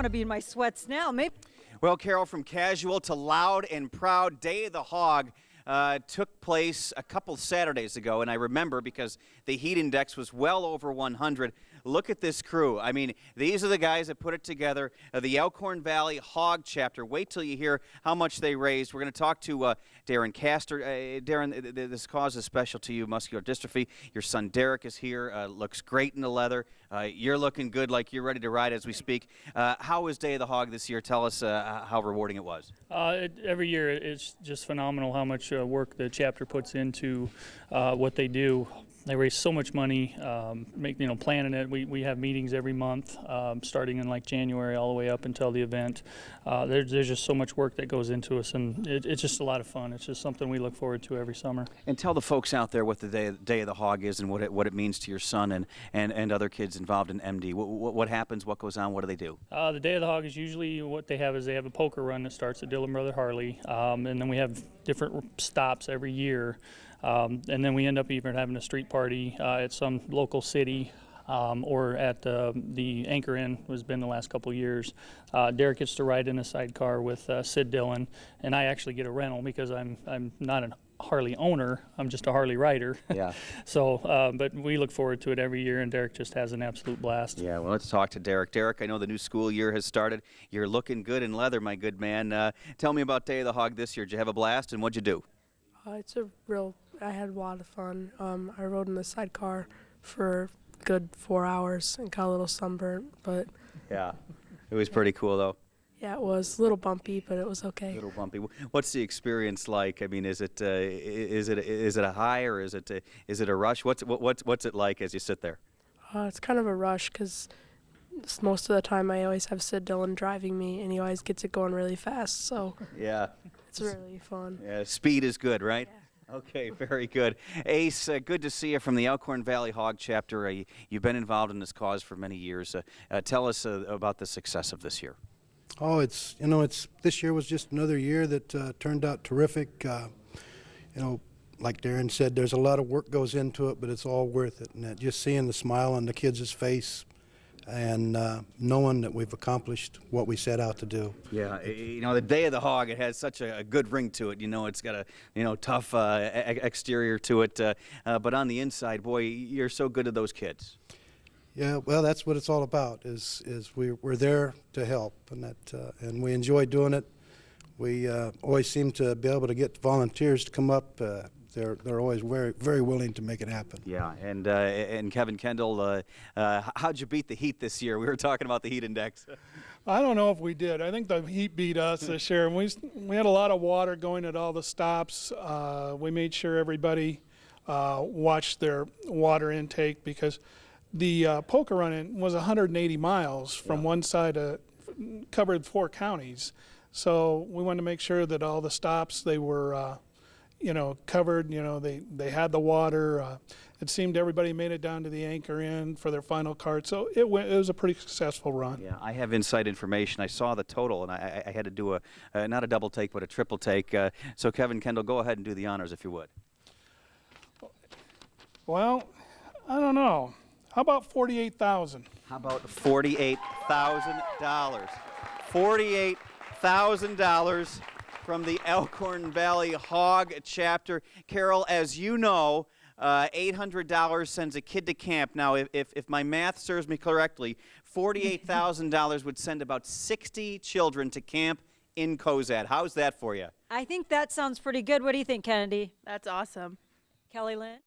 want to be in my sweats now. Maybe. Well, Carol, from casual to loud and proud, Day of the Hog took place a couple Saturdays ago, and I remember because the heat index was well over 100. Look at this crew. I mean, these are the guys that put it together, the Elkhorn Valley Hog chapter. Wait till you hear how much they raised. We're going to talk to Darren Castor. Darren, this cause is special to you, muscular dystrophy. Your son Derek is here, looks great in the leather. You're looking good, like you're ready to ride as we speak. How was Day of the Hog this year? Tell us how rewarding it was. Every year it's just phenomenal how much work the chapter puts into what they do. They raise so much money, planning it. We have meetings every month, starting in like January all the way up until the event. There's just so much work that goes into us, and it's just a lot of fun. It's just something we look forward to every summer. And tell the folks out there what the Day of the Hog is and what it means to your son and other kids involved in MD. What happens? What goes on? What do they do? The Day of the Hog is usually what they have a poker run that starts at Dillon Brother Harley, and then we have different stops every year. And then we end up even having a street party at some local city or at the Anchor Inn, has been the last couple of years. Derek gets to ride in a sidecar with Sid Dillon, and I actually get a rental because I'm not a Harley owner, I'm just a Harley rider. Yeah. So, but we look forward to it every year, and Derek just has an absolute blast. Yeah, well, let's talk to Derek. Derek, I know the new school year has started. You're looking good in leather, my good man. Tell me about Day of the Hog this year. Did you have a blast, and what'd you do? I had a lot of fun. I rode in the sidecar for a good 4 hours and got a little sunburnt, but yeah, it was pretty cool though. Yeah, it was a little bumpy, but it was okay. A little bumpy. What's the experience like? I mean, is it a high or is it a rush? What's it like as you sit there? It's kind of a rush because most of the time I always have Sid Dillon driving me, and he always gets it going really fast. So yeah, it's really fun. Yeah, speed is good, right? Yeah. Okay, very good. Ace, good to see you from the Elkhorn Valley Hog chapter. You've been involved in this cause for many years. Tell us about the success of this year. Oh, this year was just another year that turned out terrific. Like Darren said, there's a lot of work goes into it, but it's all worth it. And just seeing the smile on the kids' face and knowing that we've accomplished what we set out to do. Yeah, the Day of the Hog, it has such a good ring to it. It's got a tough exterior to it, but on the inside, boy, you're so good to those kids. Yeah, well, that's what it's all about. Is we're there to help, and we enjoy doing it. We always seem to be able to get volunteers to come up. They're always very, very willing to make it happen. Yeah, and Kevin Kendall, how'd you beat the heat this year? We were talking about the heat index. I don't know if we did. I think the heat beat us this year. We had a lot of water going at all the stops. We made sure everybody watched their water intake because the poker run was 180 miles from one side, covered 4 counties. So we wanted to make sure that all the stops, they were covered, they had the water. It seemed everybody made it down to the Anchor Inn for their final cart. So it was a pretty successful run. Yeah, I have inside information. I saw the total, and I had to do not a double take, but a triple take. So Kevin Kendall, go ahead and do the honors if you would. Well, I don't know. How about $48,000? How about $48,000? $48,000 from the Elkhorn Valley Hog chapter. Carol, as you know, $800 sends a kid to camp. Now, if my math serves me correctly, $48,000 would send about 60 children to camp in Cozad. How's that for you? I think that sounds pretty good. What do you think, Kennedy? That's awesome. Kelly Lynn?